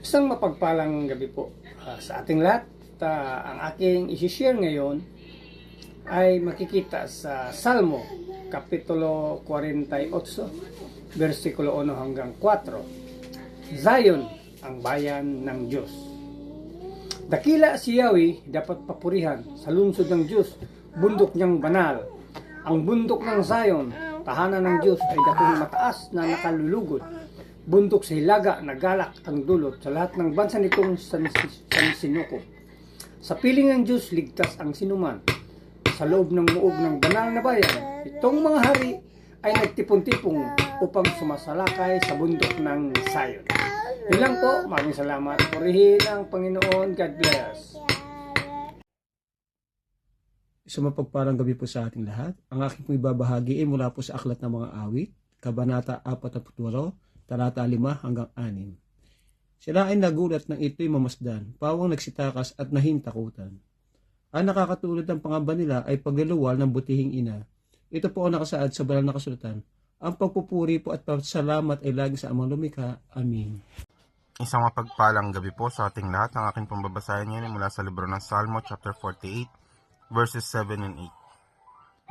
Isang mapagpalang gabi po sa ating lahat. Ang aking isi-share ngayon ay makikita sa Salmo, Kapitulo 48, versikulo 1 hanggang 4. Zion, ang bayan ng Diyos. Dakila si Yahweh, dapat papurihan sa lungsod ng Diyos, bundok niyang banal. Ang bundok ng Zion, tahanan ng Diyos, ay dakong mataas na nakalulugod. Bundok sa hilaga, nagalak ang dulot sa lahat ng bansa nitong sansinuko. Sa piling ng Diyos, ligtas ang sinuman. Sa loob ng muog ng banal na bayan, itong mga hari ay nagtipon-tipong upang sumasalakay sa bundok ng Zion. Yun lang po, maraming salamat. Purihin ang Panginoon. God bless. Isang mapagparang gabi po sa ating lahat. Ang aking po ibabahagi ay mula po sa Aklat ng Mga Awit, Kabanata 48, talata 5 hanggang 6. Sila ay nagulat nang ito'y mamasdan, pawang nagsitakas at nahintakutan. Ang nakakatulad ng pangamba nila ay pagluluwal ng butihing ina. Ito po ang nakasaad sa banal na kasulatan. Ang pagpupuri po at pasalamat ay lagi sa Amang Lumikha. Amen. Isang mapagpalang gabi po sa ating lahat. Ang aking pambabasahin ngayon ay mula sa libro ng Salmo chapter 48, verses 7 and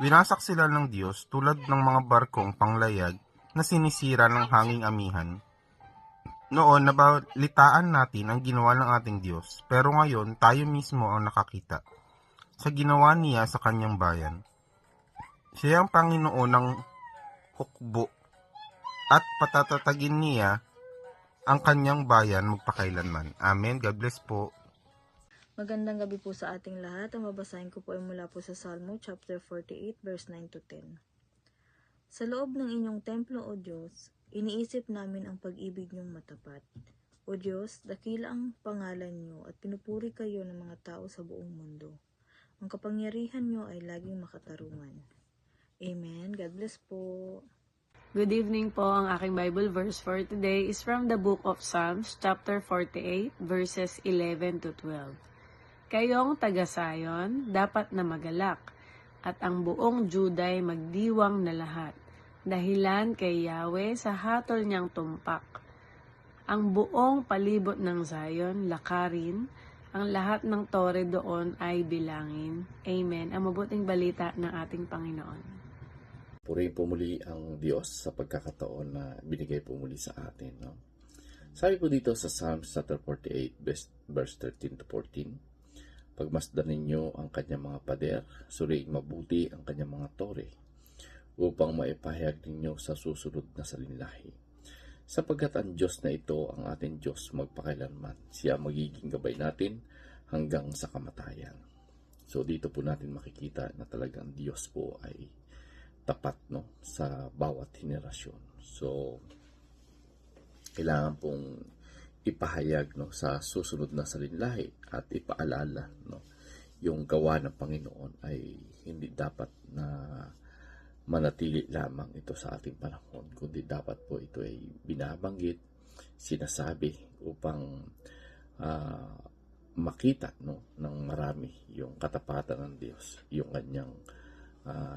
8. Winasak sila ng Diyos tulad ng mga barkong panglayag na sinisira ng hanging amihan. Noon, nabalitaan natin ang ginawa ng ating Diyos, pero ngayon tayo mismo ang nakakita sa ginawa niya sa kanyang bayan. Siya ang Panginoon ng hukbo at patatatagin niya ang kanyang bayan magpakailanman. Amen. God bless po. Magandang gabi po sa ating lahat. Ang babasahin ko po ay mula po sa Salmo chapter 48 verse 9 to 10. Sa loob ng inyong templo, O Diyos, iniisip namin ang pag-ibig niyong matapat. O Diyos, dakila ang pangalan niyo at pinupuri kayo ng mga tao sa buong mundo. Ang kapangyarihan niyo ay laging makatarungan. Amen. God bless po. Good evening po. Ang aking Bible verse for today is from the book of Psalms, chapter 48, verses 11 to 12. Kayong taga-Sayon, dapat na magalak, at ang buong Juday magdiwang na lahat, dahilan kay Yahweh sa hatol niyang tumpak. Ang buong palibot ng Zion, lakarin, ang lahat ng tore doon ay bilangin. Amen. Ang mabuting balita ng ating Panginoon. Purihin po muli ang Diyos sa pagkakataon na binigay po muli sa atin. No? Sabi po dito sa Psalms chapter 48, verse 13 to 14, pagmasdan ninyo ang kanyang mga pader, suriing mabuti ang kanyang mga tore, upang maipahayag ninyo sa susunod na salinlahi. Sapagkat ang Diyos na ito ang ating Diyos magpakailanman. Siya magiging gabay natin hanggang sa kamatayan. So dito po natin makikita na talagang Diyos po ay tapat, no, sa bawat henerasyon. So kailangan pong ipahayag, no, sa susunod na salinlahi at ipaalala, no, yung gawa ng Panginoon ay hindi dapat na manatili lamang ito sa ating panahon, kundi dapat po ito ay binabanggit, sinasabi upang makita, no, ng marami yung katapatan ng Diyos, yung kanyang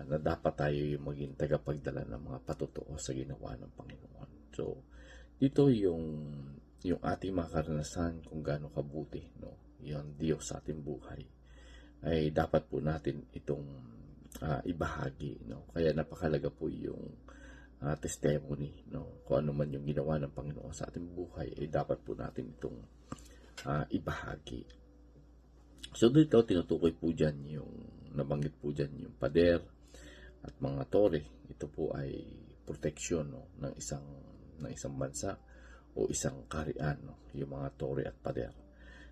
na dapat tayo yung maging tagapagdala ng mga patotoo sa ginawa ng Panginoon. So dito yung ating mga karanasan kung gaano kabuti, no, yung Diyos sa ating buhay, ay dapat po natin itong ibahagi, no. Kaya napakalaga po yung testimony, no, kung ano man yung ginawa ng Panginoon sa ating buhay, ay dapat po natin itong ibahagi. So dito tinutukoy po dyan yung nabanggit po dyan yung pader at mga tore. Ito po ay proteksyon, no, ng isang bansa o isang kaharian, no, yung mga tore at pader.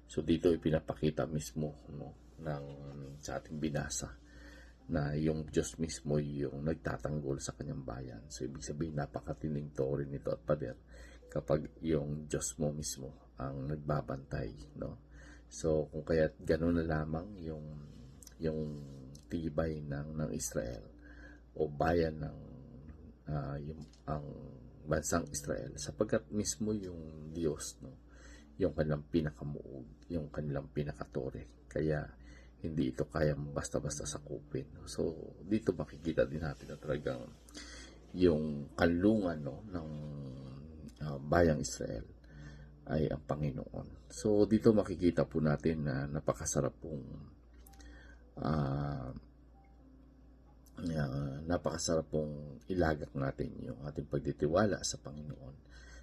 So dito ipinapakita mismo, no, sa ating binasa na yung Diyos mismo yung nagtatanggol sa kanyang bayan. So ibig sabihin napakatinding tore nito at pader kapag yung Diyos mo mismo ang nagbabantay, no. So kung kaya gano'n na lamang yung tibay ng Israel o bayan ng ang bansang Israel, sapagkat mismo yung Diyos, no, yung kanilang pinakamuog, yung kanilang pinakatore. Kaya hindi ito kayang basta-basta sakupin. So dito makikita din natin na talagang yung kanlungan, no, ng bayang Israel ay ang Panginoon. So dito makikita po natin na napakasarap pong ilagak natin yung ating pagtitiwala sa Panginoon.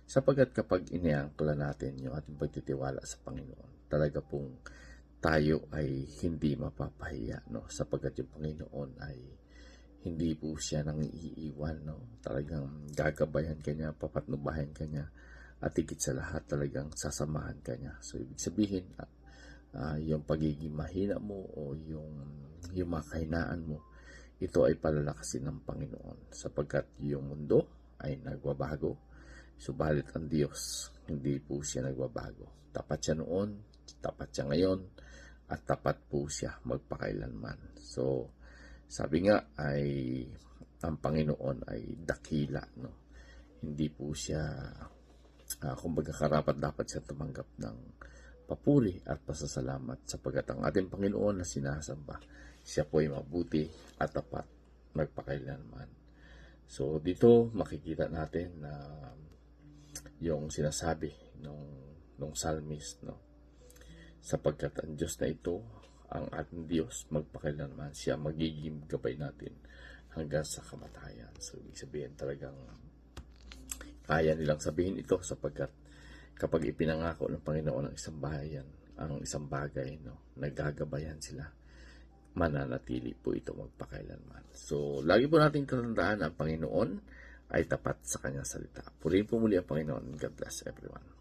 Sapagkat kapag iniangkla natin yung ating pagtitiwala sa Panginoon, talaga pong tayo ay hindi mapapahiya, no? Sapagkat yung Panginoon ay hindi po siya nang iiwan, no? Talagang gagabayan ka niya, papatnubahan ka niya, at higit sa lahat talagang sasamahan ka niya. So ibig sabihin, yung pagiging mahina mo o yung mga kahinaan mo, ito ay palalakasin ng Panginoon, sapagkat yung mundo ay nagbabago, subalit ang Diyos hindi po siya nagbabago. Tapat siya noon, tapat siya ngayon, at tapat po siya magpakailanman. So sabi nga ay ang Panginoon ay dakila, no? Hindi po siya kumbaga karapat dapat siya tumanggap ng papuri at pasasalamat, sapagkat ang ating Panginoon na sinasamba, siya po ay mabuti at tapat magpakailanman. So dito makikita natin na yung sinasabi nung psalmist, no? Sapagkat ang Diyos na ito, ang ating Diyos, magpakailanman, siya magiging gabay natin hanggang sa kamatayan. So ibig sabihin talagang kaya nilang sabihin ito, sapagkat kapag ipinangako ng Panginoon ang isang bagay, no, nagagabayan sila, mananatili po ito magpakailanman. So lagi po natin tatandaan na ang Panginoon ay tapat sa kanyang salita. Purihin po muli ang Panginoon. God bless everyone.